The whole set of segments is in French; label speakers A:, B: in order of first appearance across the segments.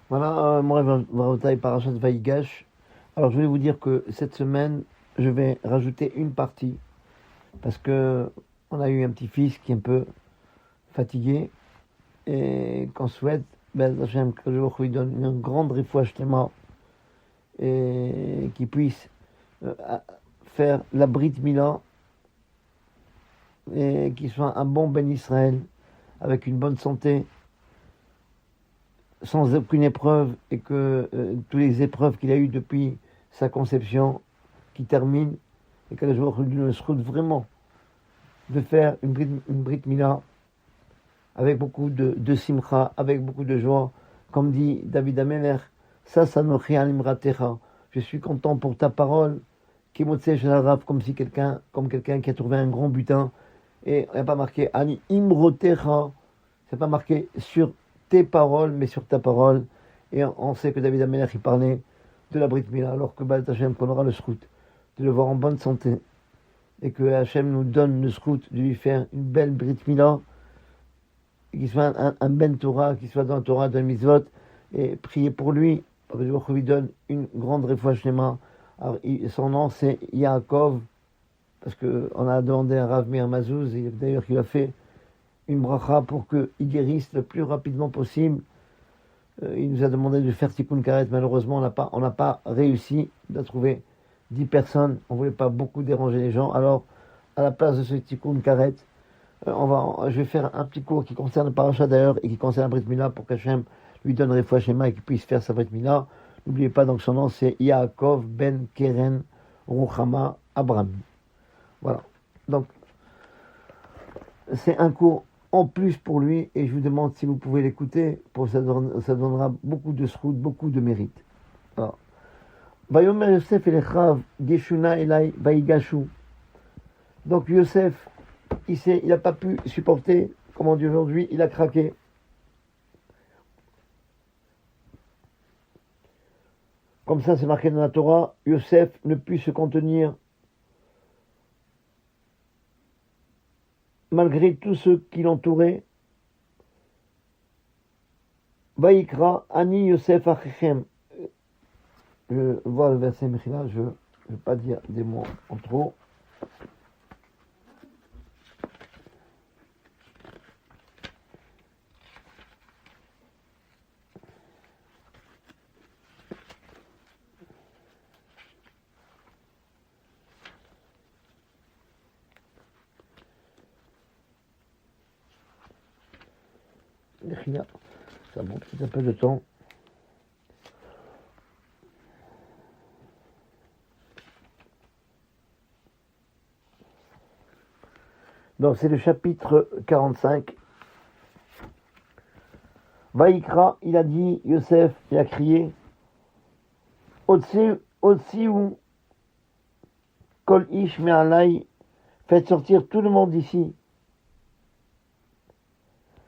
A: Voilà, moi, Varotai Parashat Vaïgash. Alors, je voulais vous dire que cette semaine, je vais rajouter une partie parce que on a eu un petit-fils qui est un peu fatigué et qu'on souhaite, ben, Hachem, que le lui donne une grande réfouache et qu'il puisse faire la Brit Mila et qu'il soit un bon Ben Israël avec une bonne santé, sans aucune épreuve, et que toutes les épreuves qu'il a eues depuis sa conception, qui terminent, et que le jour lui se route vraiment de faire une Brit Mila avec beaucoup de simcha, avec beaucoup de joie, comme dit David Ameler, ça nous imratecha. Je suis content pour ta parole, qui comme si comme quelqu'un qui a trouvé un grand butin, et il n'y a pas marqué ani imrotecha, c'est pas marqué sur tes paroles, mais sur ta parole. Et on sait que David Ameler, il parlait de la Brit Mila, alors que Baal Hashem, qu'on aura le srout, de le voir en bonne santé, et que Hashem nous donne le srout de lui faire une belle Brit Mila, et qu'il soit un Ben Torah, qu'il soit dans la Torah, dans le mitzvot, et prier pour lui, pour que Dieu lui donne une grande réfouache Shlema. Alors, son nom, c'est Yaakov, parce qu'on a demandé à Rav Meir Mazouz, et d'ailleurs, il a fait une bracha pour qu'il guérisse le plus rapidement possible. Il nous a demandé de faire Tikkun Karet. Malheureusement, on n'a pas réussi à trouver 10 personnes. On ne voulait pas beaucoup déranger les gens. Alors, à la place de ce Tikkun Karet, je vais faire un petit cours qui concerne le Parashat d'ailleurs et qui concerne la Brit Mila pour qu'Hachem lui donne Refoua Shema et qu'il puisse faire sa Brit Mila. N'oubliez pas, donc son nom c'est Yaakov Ben Keren Ruchama Abraham. Voilà. Donc, c'est un cours en plus pour lui, et je vous demande si vous pouvez l'écouter, ça donnera beaucoup de srout, beaucoup de mérite. Alors, Vayomer Yosef Elechav Geshuna Elai Vaigashu. Donc Yosef, il n'a pas pu supporter, comme on dit aujourd'hui, il a craqué. Comme ça, c'est marqué dans la Torah, Yosef ne put se contenir malgré tous ceux qui l'entouraient. Vaïkra, Ani Yosef Achechem. Je vois le verset Mechila, je ne vais pas dire des mots en trop. Mechila, ça prend petit un peu de temps. Donc c'est le chapitre 45. Vaïkra, il a dit, Yosef, il a crié, Otsiu, Kol Ish Me'alai, faites sortir tout le monde d'ici.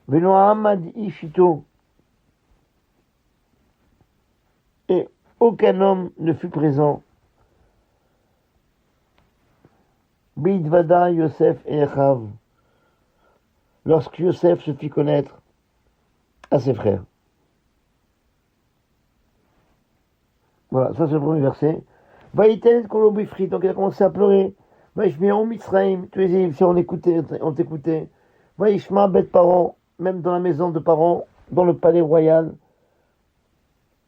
A: Veno Hamad Ishito, et aucun homme ne fut présent. Bidvada Yosef et Echav, lorsque Yosef se fit connaître à ses frères. Voilà, ça c'est le premier verset. Vaïten Kolobifri, donc il a commencé à pleurer. Vaishmion Mitzraim, tous les Égyptiens ont écouté. Vaishma Bet Paro, même dans la maison de Paro, dans le palais royal,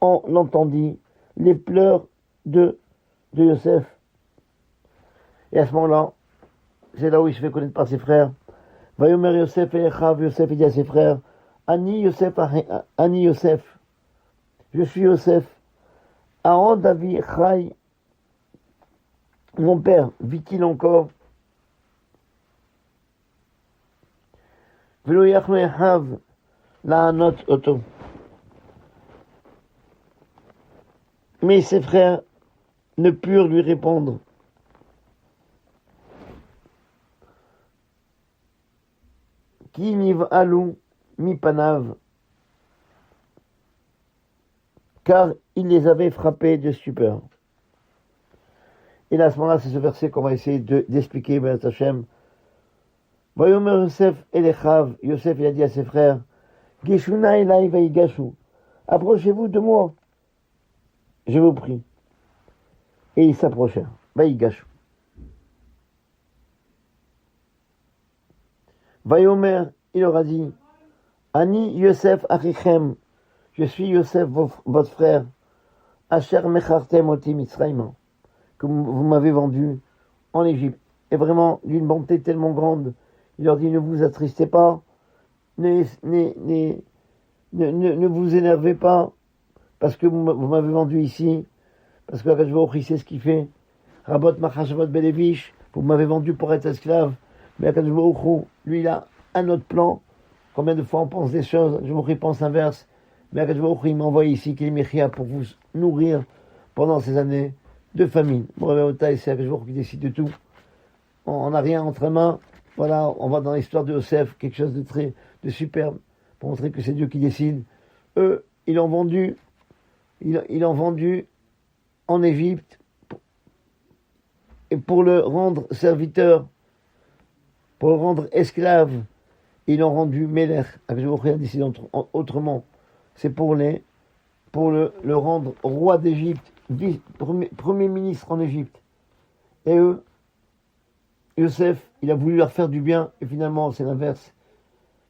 A: on l'entendit, les pleurs de Yosef. Et à ce moment-là, c'est là où il se fait connaître par ses frères. Vayomer Yosef et Echav, Yosef dit à ses frères, Ani Yosef, je suis Yosef. Aaron David Chai, mon père, vit-il encore? Velo Yachno Echav, la Anot Oto. Mais ses frères ne purent lui répondre. Qui niv alou mi panav, car il les avait frappés de stupeur. Et là, à ce moment-là, c'est ce verset qu'on va essayer d'expliquer, B'ezrat Hashem. Vayomer Yosef Elechav, Yosef il a dit à ses frères, Geshuna Elai Vaigashu, approchez-vous de moi, je vous prie. Et ils s'approchèrent. Vaïgash. Vaïomer, il leur a dit, Ani Yosef Achichem, je suis Yosef, votre frère, Asher Mechartem Oti Mitzrayim, que vous m'avez vendu en Égypte. Et vraiment, d'une bonté tellement grande, il leur dit, ne vous attristez pas, ne vous énervez pas, parce que vous m'avez vendu ici, parce que Akashvoroch, c'est ce qu'il fait. Rabot Machashavot Belevish, vous m'avez vendu pour être esclave, mais Akashvoroch, lui, il a un autre plan. Combien de fois on pense des choses, je pense inverse, mais Akashvoroch, il m'envoie ici, qu'il est pour vous nourrir pendant ces années de famine. C'est Akashvoroch qui décide de tout. On n'a rien entre mains. Voilà, on va dans l'histoire de Yosef, quelque chose de superbe, pour montrer que c'est Dieu qui décide. Eux, ils l'ont vendu en Égypte, et pour le rendre serviteur, pour le rendre esclave, ils l'ont rendu Melech. Akashvoroch a décidé autrement. C'est pour le rendre roi d'Égypte, premier ministre en Égypte. Et eux, Yosef, il a voulu leur faire du bien, et finalement, c'est l'inverse.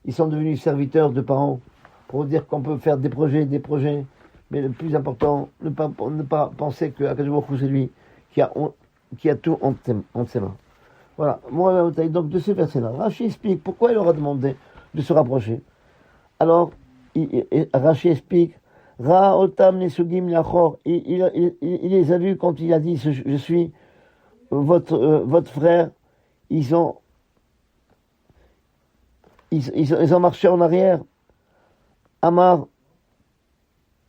A: Ils sont devenus serviteurs de parents, pour dire qu'on peut faire des projets, mais le plus important, ne pas penser que Akashvoroch, c'est lui qui a tout entre ses mains. Voilà. Donc, de ce verset-là, Rashi explique pourquoi il leur a demandé de se rapprocher. Alors, Rashi explique, Ra otam nesugim lachor, il les a vus quand il a dit, je suis votre frère. Ils ont marché en arrière. Amar,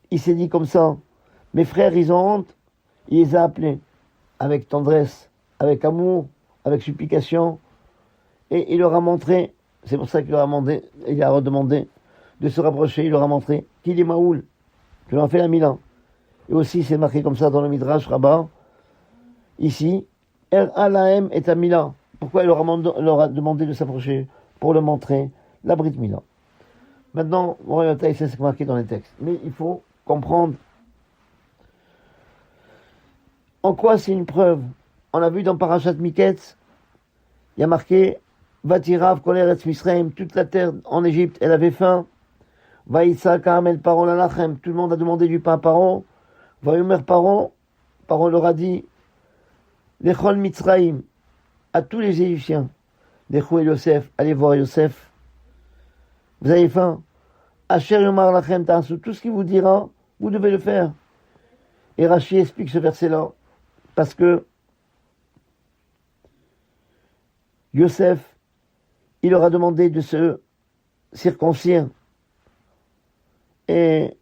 A: il s'est dit comme ça, mes frères, ils ont honte. Il les a appelés avec tendresse, avec amour, avec supplication. Et il leur a montré, c'est pour ça qu'il leur a redemandé de se rapprocher. Il leur a montré qu'il est Maoul, que l'on a fait la Milan. Et aussi, c'est marqué comme ça dans le Midrash Rabbah. Ici, Er Alahem est à Milan. Pourquoi il leur a demandé de s'approcher? Pour le montrer, la Brit Mila. Maintenant, c'est ce qui est marqué dans les textes. Mais il faut comprendre en quoi c'est une preuve. On a vu dans Parashat Miketz, il y a marqué Vatirav Koler Etz Misraim, toute la terre en Égypte, elle avait faim. Vaïtsa Karamel Paro Lalachem, tout le monde a demandé du pain à Paro. Vaïomer Paro leur a dit Lechol Mitzraim, à tous les Égyptiens, Lechou et Yosef, allez voir Yosef. Vous avez faim. Asher Yomar Lachem Ta'asu, tout ce qu'il vous dira, vous devez le faire. Et Rashi explique ce verset-là, parce que Yosef, il leur a demandé de se circoncire. Et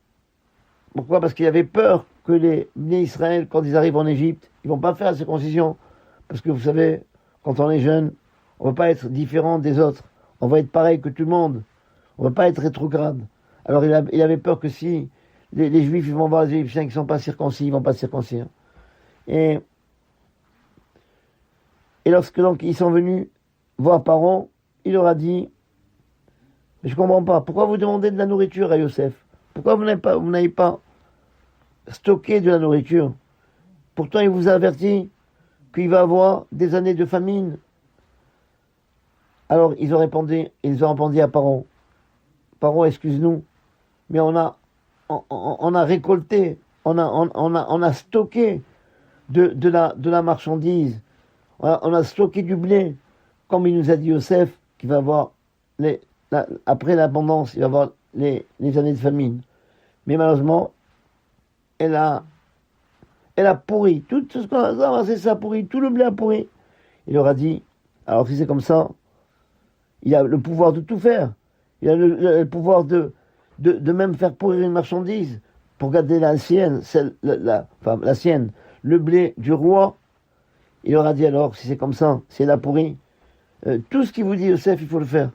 A: pourquoi? Parce qu'il avait peur que les Bnei Israël, quand ils arrivent en Égypte, ils vont pas faire la circoncision. Parce que vous savez, quand on est jeune, on ne va pas être différent des autres. On va être pareil que tout le monde. On ne va pas être rétrograde. Alors il avait peur que si les Juifs ils vont voir les Égyptiens qui ne sont pas circoncis, ils ne vont pas circoncire. Et lorsque donc ils sont venus voir Paro, il leur a dit, mais je ne comprends pas, pourquoi vous demandez de la nourriture à Yosef? Pourquoi vous n'avez pas stocké de la nourriture? Pourtant il vous a averti qu'il va avoir des années de famine. Alors ils ont répondu à Paro, excuse-nous, mais on a récolté, on a stocké de la marchandise, on a stocké du blé, comme il nous a dit Yosef, qu'il va avoir après l'abondance, il va avoir les années de famine. Mais malheureusement, elle a pourri. Tout ce qu'on a ramassé, ça a pourri. Tout le blé a pourri. Il leur a dit, alors si c'est comme ça, il a le pouvoir de tout faire. Il a le pouvoir de même faire pourrir une marchandise pour garder la sienne, la sienne, le blé du roi. Il leur a dit alors, si c'est comme ça, si elle a pourri, tout ce qu'il vous dit, Yosef, il faut le faire.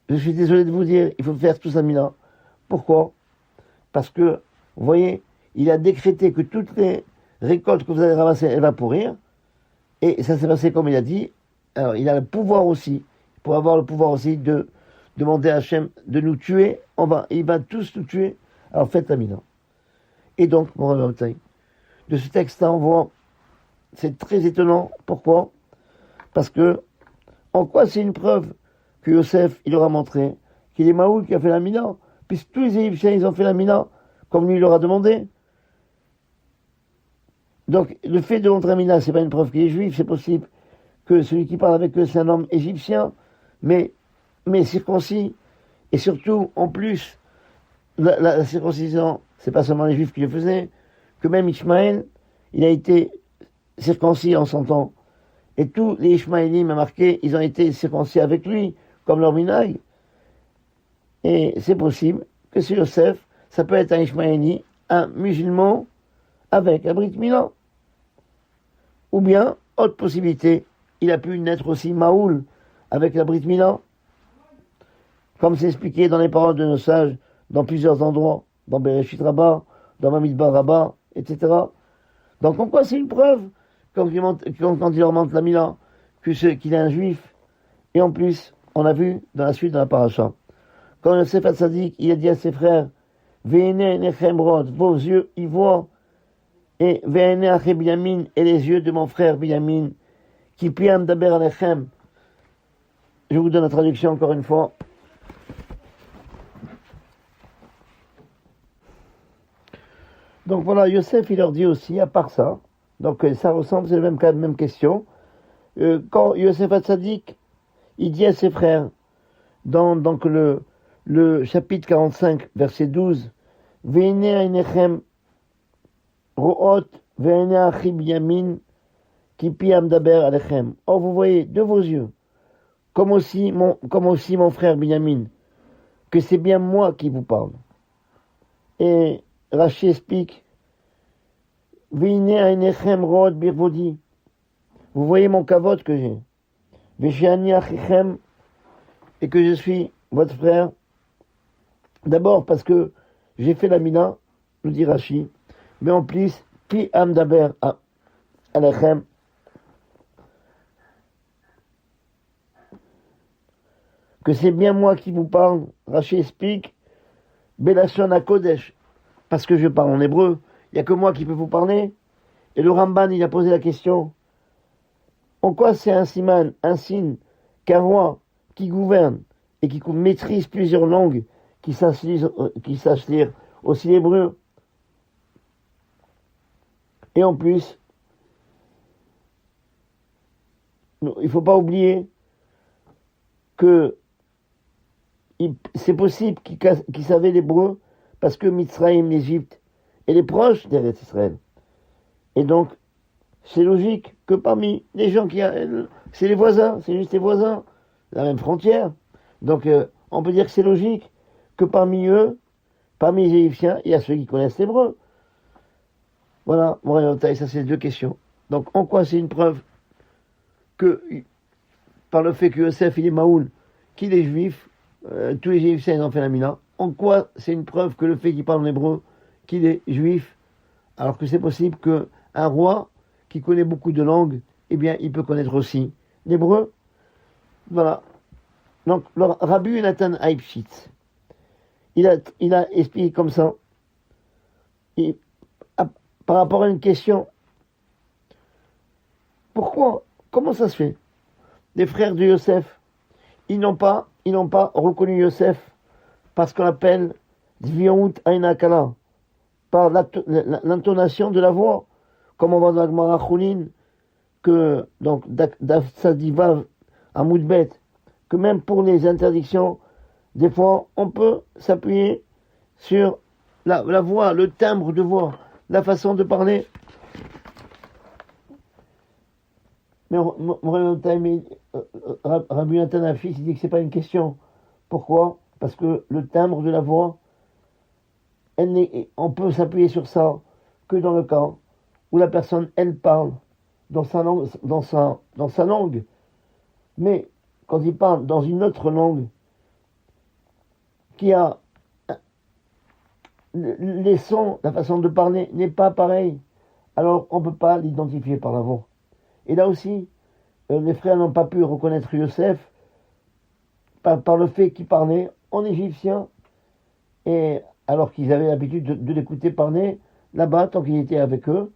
A: Je suis désolé de vous dire, il faut faire tout ça, Mila. Pourquoi? Parce que, vous voyez, il a décrété que toutes les récoltes que vous allez ramasser, elles vont pourrir. Et ça s'est passé comme il a dit. Alors, il a le pouvoir aussi, pour avoir le pouvoir aussi de demander à Hachem de nous tuer, il va tous nous tuer, alors faites la mina. Et donc, mon Rabbi, de ce texte-là, on voit, c'est très étonnant. Pourquoi? Parce que, en quoi c'est une preuve que Yosef, il leur a montré qu'il est Maoul qui a fait la mina, puisque tous les Égyptiens, ils ont fait la mina, comme lui, il leur a demandé. Donc, le fait de montrer la mina, c'est pas une preuve qu'il est juif, c'est possible que celui qui parle avec eux, c'est un homme égyptien, mais circoncis, et surtout, en plus, la circoncision, c'est pas seulement les juifs qui le faisaient, que même Ishmaël, il a été circoncis en son temps. Et tous les Ishmaélim a marqué, ils ont été circoncis avec lui, comme leur minaï. Et c'est possible que ce Yosef, ça peut être un Ishmaéli, un musulman, avec un Brit Mila. Ou bien, autre possibilité, il a pu naître aussi Maoul, avec la Brit Mila. Comme c'est expliqué dans les paroles de nos sages, dans plusieurs endroits, dans Bereshit Rabbah, dans Bamidbar Rabbah, etc. Donc, en quoi c'est une preuve, quand il leur montre la Mila, qu'il est un juif. Et en plus, on a vu dans la suite de la paracha, quand Yosef Hatzadik, il a dit à ses frères, Ve'ene nechem rod, vos yeux, ils voient, et Ve'ene ache Binyamin, et les yeux de mon frère Binyamin, qui piam daber alechem. Je vous donne la traduction encore une fois. Donc voilà, Yosef, il leur dit aussi, à part ça, donc ça ressemble, c'est le même cas, même question. Quand Yosef Hatzadik, il dit à ses frères, dans donc le chapitre 45, verset 12, Ve'ene einechem ro'ot ve'ene achi Binyamin ki pi amdaber alechem. Or vous voyez de vos yeux, comme aussi mon frère Binyamin, que c'est bien moi qui vous parle. Et Rashi explique, Ve'ene einechem ro'ot birvodi. Vous voyez mon kavod que j'ai. Ve'shani achichem, et que je suis votre frère. D'abord parce que j'ai fait la mina, nous dit Rashi, mais en plus, pi amdaber alechem, que c'est bien moi qui vous parle. Rashi explique, Belashon HaKodesh, parce que je parle en hébreu, il n'y a que moi qui peux vous parler. Et le Ramban, il a posé la question, en quoi c'est un siman, un signe, qu'un roi qui gouverne et qui maîtrise plusieurs langues, qui sache lire aussi l'hébreu. Et en plus, il ne faut pas oublier que c'est possible qu'il savait l'hébreu parce que Mitzrayim, l'Égypte, elle est proche d'Eretz Israël. Et donc, c'est logique que parmi les gens c'est les voisins, c'est juste les voisins, la même frontière. Donc, on peut dire que c'est logique que parmi eux, parmi les Égyptiens, il y a ceux qui connaissent l'hébreu. Voilà, mon résultat, ça c'est deux questions. Donc, en quoi c'est une preuve que, par le fait que Yosef, il est Maoul, qu'il est juif, tous les Égyptiens, ils ont fait la mina. En quoi c'est une preuve que le fait qu'il parle en hébreu, qu'il est juif, alors que c'est possible qu'un roi qui connaît beaucoup de langues, eh bien, il peut connaître aussi l'hébreu. Voilà. Donc, Rabbi Nathan Heifetz, il a expliqué comme ça, par rapport à une question, comment ça se fait? Les frères de Yosef, ils n'ont pas reconnu Yosef parce qu'on appelle Zviout Ainakala, par l'intonation de la voix, comme on voit dans la Gemara Choulin, que, donc, d'Afsadivav à Moudbet, que même pour les interdictions, des fois, on peut s'appuyer sur la voix, le timbre de voix, la façon de parler. Mais Rabbi Nathan Heifetz, il dit que c'est pas une question. Pourquoi? Parce que le timbre de la voix, on peut s'appuyer sur ça que dans le cas où la personne, elle parle dans sa langue. Mais quand il parle dans une autre langue, qui a les sons, la façon de parler n'est pas pareille, alors on ne peut pas l'identifier par la voix. Et là aussi, les frères n'ont pas pu reconnaître Yosef par le fait qu'il parlait en égyptien, et alors qu'ils avaient l'habitude de l'écouter parler là-bas, tant qu'il était avec eux,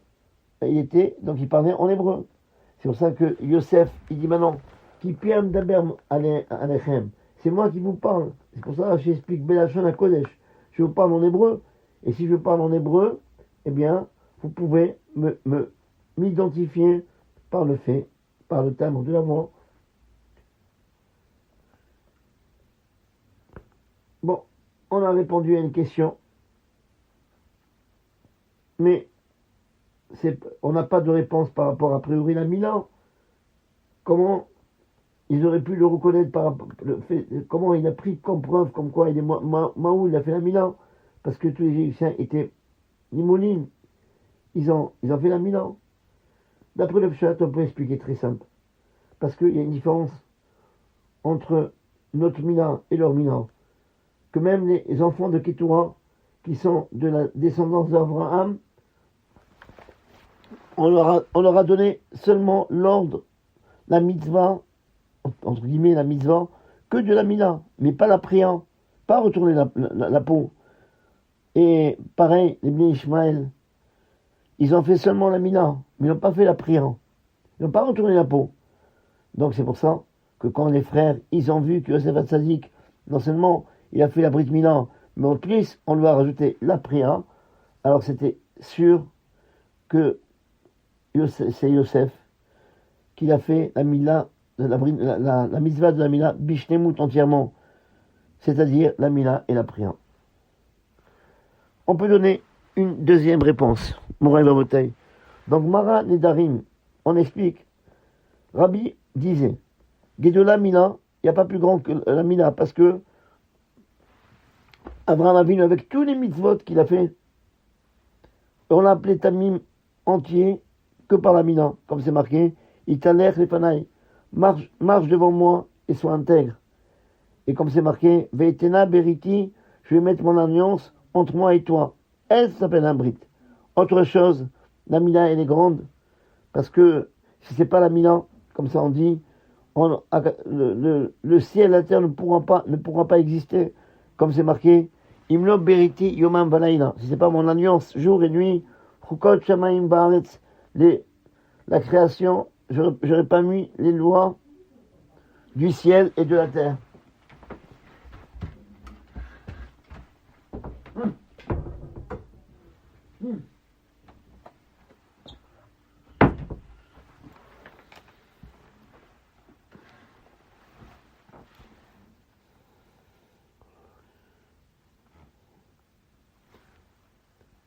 A: donc il parlait en hébreu. C'est pour ça que Yosef, il dit maintenant, qui piem daber alechem, c'est moi qui vous parle. C'est pour ça que j'explique Belachon à Kodesh. Je vous parle en hébreu, et si je parle en hébreu, eh bien, vous pouvez m'identifier par le fait, par le timbre de la voix. Bon, on a répondu à une question, mais on n'a pas de réponse par rapport a priori la Milan. Comment ils auraient pu le reconnaître par le fait, comment il a pris comme preuve, comme quoi il est Maoul, il a fait la Milan, parce que tous les Égyptiens étaient Nimonim, ils ont fait la Milan. D'après le Pshat, on peut expliquer très simple, parce qu'il y a une différence entre notre Milan et leur Milan, que même les enfants de Ketura, qui sont de la descendance d'Abraham, on leur a donné seulement l'ordre, la mitzvah, entre guillemets la mitzvah, que de la Mila, mais pas la prière, pas retourner la peau. Et pareil, les Bnei Ishmaël, ils ont fait seulement la Mila, mais ils n'ont pas fait la prière. Ils n'ont pas retourné la peau. Donc c'est pour ça que quand les frères, ils ont vu que Yosef Hatzadik, non seulement il a fait la Brit Mila, mais en plus on lui a rajouté la prière, alors c'était sûr que c'est Yosef qui a fait la Mila, la mitzvah de la Mila, Bishnemut entièrement, c'est-à-dire la Mila et la prière. On peut donner une deuxième réponse, Moray Babotay. Donc Mara Nedarim, on explique, Rabbi disait, Gedola Mila, il n'y a pas plus grand que la Mila, parce que Abraham Avinu, avec tous les mitzvot qu'il a fait, on l'a appelé Tamim entier que par la Mila, comme c'est marqué, Italer les Fanaï, marche devant moi et sois intègre. Et comme c'est marqué, Veitena Beriti, je vais mettre mon alliance entre moi et toi. Elle s'appelle un Brit. Autre chose, la Mila elle est grande, parce que si c'est pas la Mila, comme ça on dit, le ciel et la terre ne pourra pas exister, comme c'est marqué, Imlo Beriti Yomam Valaila. Si c'est pas mon alliance jour et nuit, Chukot Shamaim Baaretz, la création, j'aurais pas mis les lois du ciel et de la terre.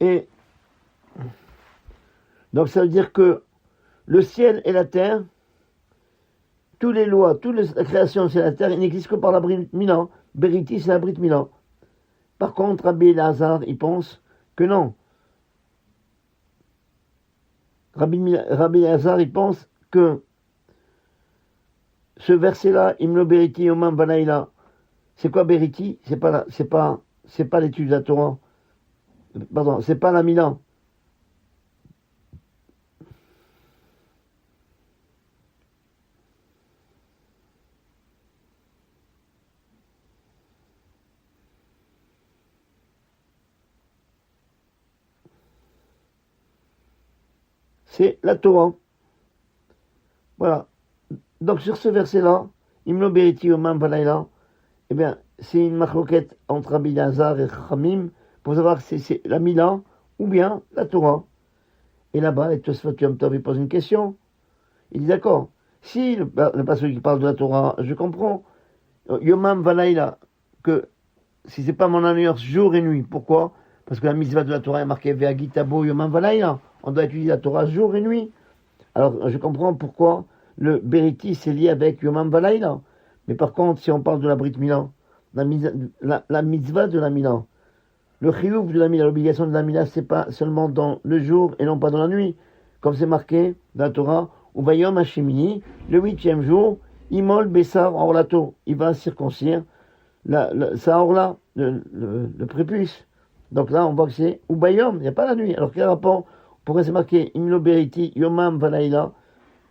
A: Et donc ça veut dire que le ciel et la terre, toutes les lois, toute la création c'est la terre, il n'existe que par la Brit Mila. Beriti, c'est la Brit Mila. Par contre, Rabbi Elazar, il pense que non. Rabbi Elazar, il pense que ce verset-là, Imlo Beriti Yomam Valaila, c'est quoi Beriti? C'est pas l'étude de la Torah. Pardon, c'est pas la Mila. C'est la Torah. Voilà. Donc sur ce verset-là, Imlo Beriti Omam Valaila, eh bien, c'est une machloquette entre Rabbi Elazar et Chamim pour savoir si c'est la Mila ou bien la Torah. Et là-bas, les Tosfot Yom Tov, il pose une question. Il dit d'accord, si le passage qui parle de la Torah, je comprends, Yomam Valaila, que si c'est pas mon alliance jour et nuit, pourquoi? Parce que la mitzvah de la Torah est marquée Ve'agitabo Yomam Valaila. On doit étudier la Torah jour et nuit. Alors, je comprends pourquoi le Beriti c'est lié avec Yomam Valaila. Mais par contre, si on parle de la Brit Mila, la mitzvah de la Mila, le chiyuv de la Mila, l'obligation de la Mila, c'est pas seulement dans le jour et non pas dans la nuit. Comme c'est marqué dans la Torah, ou Bayom Hashemini, le 8e jour, Imol Bessar Orlato, il va circoncire sa orla, le prépuce. Donc là, on voit que c'est Ubayom, il n'y a pas la nuit. Alors quel rapport? Pourquoi c'est marqué Imlo Beriti Yomam Valaila,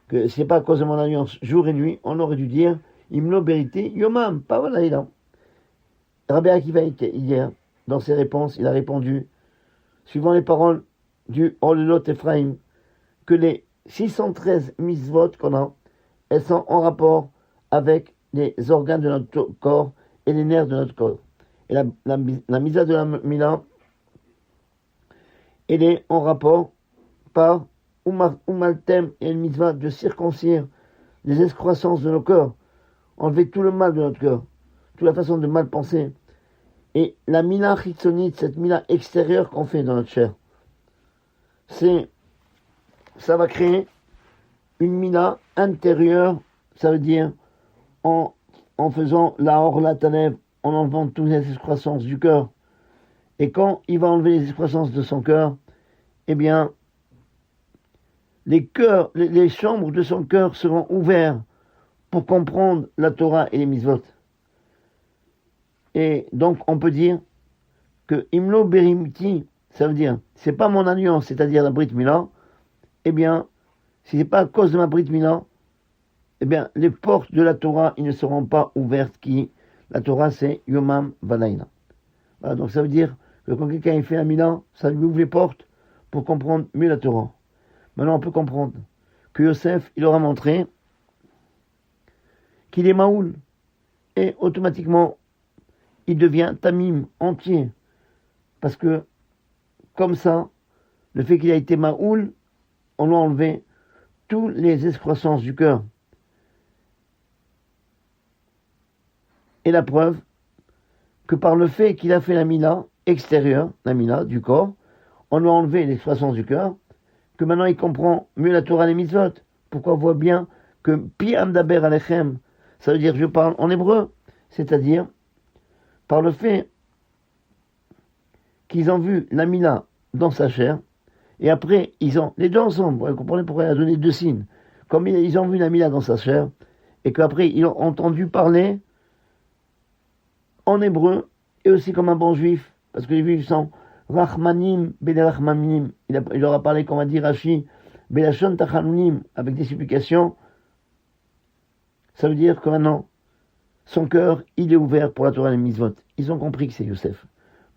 A: que c'est pas à cause de mon alliance jour et nuit, on aurait dû dire Imlo Berité, Yomam, pas voilà. Rabbi Akiva, hier, dans ses réponses, il a répondu, suivant les paroles du Olelot Ephraim, que les 613 mitzvot qu'on a, elles sont en rapport avec les organes de notre corps et les nerfs de notre corps. Et la mitzvah de la Mila, elle est en rapport par Umaltem et une mitzvah de circoncire les excroissances de nos corps, enlever tout le mal de notre cœur, toute la façon de mal penser. Et la Mila chitzonite, cette Mila extérieure qu'on fait dans notre chair, ça va créer une Mila intérieure, ça veut dire en faisant la Orla Tanev, en enlevant toutes les excroissances du cœur. Et quand il va enlever les excroissances de son cœur, eh bien, les chambres de son cœur seront ouvertes pour comprendre la Torah et les mitzvot. Et donc, on peut dire que Imlo Berimti, ça veut dire, c'est pas mon alliance, c'est-à-dire la Brit Mila, eh bien, si c'est pas à cause de ma Brit Mila, eh bien, les portes de la Torah, ils ne seront pas ouvertes, la Torah, c'est Yomam Vanaina. Voilà, donc ça veut dire que quand quelqu'un fait un Mila, ça lui ouvre les portes pour comprendre mieux la Torah. Maintenant, on peut comprendre que Yosef, il aura montré qu'il est Maoul, et automatiquement, il devient Tamim, entier. Parce que, comme ça, le fait qu'il a été Maoul, on lui a enlevé toutes les excroissances du cœur. Et la preuve que par le fait qu'il a fait la Mila extérieure, la Mila du corps, on lui a enlevé les excroissances du cœur, que maintenant il comprend mieux la Torah et les mitzvot. Pourquoi on voit bien que Pi Amdaber Alechem, ça veut dire je parle en hébreu, c'est-à-dire par le fait qu'ils ont vu la Mila dans sa chair, et après ils ont, les deux ensemble, vous comprenez pourquoi il a donné deux signes, comme ils ont vu la Mila dans sa chair, et qu'après ils ont entendu parler en hébreu, et aussi comme un bon juif, parce que les juifs sont Rachmanim, Belerachmanim, il leur a parlé, comme on dit Rashi, Belashon Tachanunim, avec des supplications. Ça veut dire que maintenant, son cœur, il est ouvert pour la Torah et les mitzvot. Ils ont compris que c'est Yosef.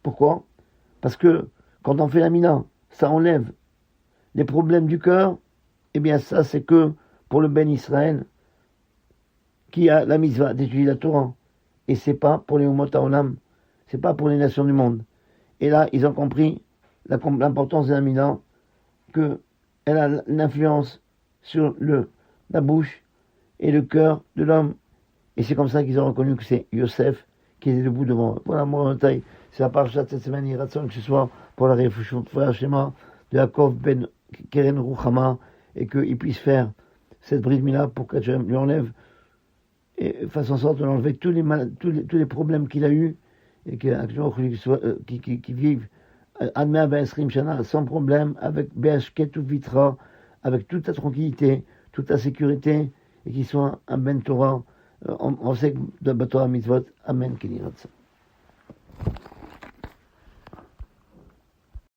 A: Pourquoi? Parce que quand on fait la mina, ça enlève les problèmes du cœur. Eh bien, ça, c'est que pour le Ben Israël, qui a la mitzvah d'étudier la Torah. Et c'est pas pour les Umot HaOlam, c'est pas pour les nations du monde. Et là, ils ont compris l'importance de la mina, qu'elle a l'influence sur la bouche et le cœur de l'homme. Et c'est comme ça qu'ils ont reconnu que c'est Yosef qui était debout devant eux. Voilà, moi, c'est la parasha de cette semaine, il ratson que ce soit pour la réflexion de Yaakov ben Keren Ruchama, et qu'il puisse faire cette brise mila pour que Dieu lui enlève et fasse en sorte de l'enlever tous les problèmes qu'il a eu, et qui vivent Admea Be'esrim Shana sans problème, avec Be'ashket ou Vitra, avec toute la tranquillité, toute la sécurité, et qu'il soit un Ben Torah, on sait que de Torah Mitzvot, Amen, Kili Ratsa.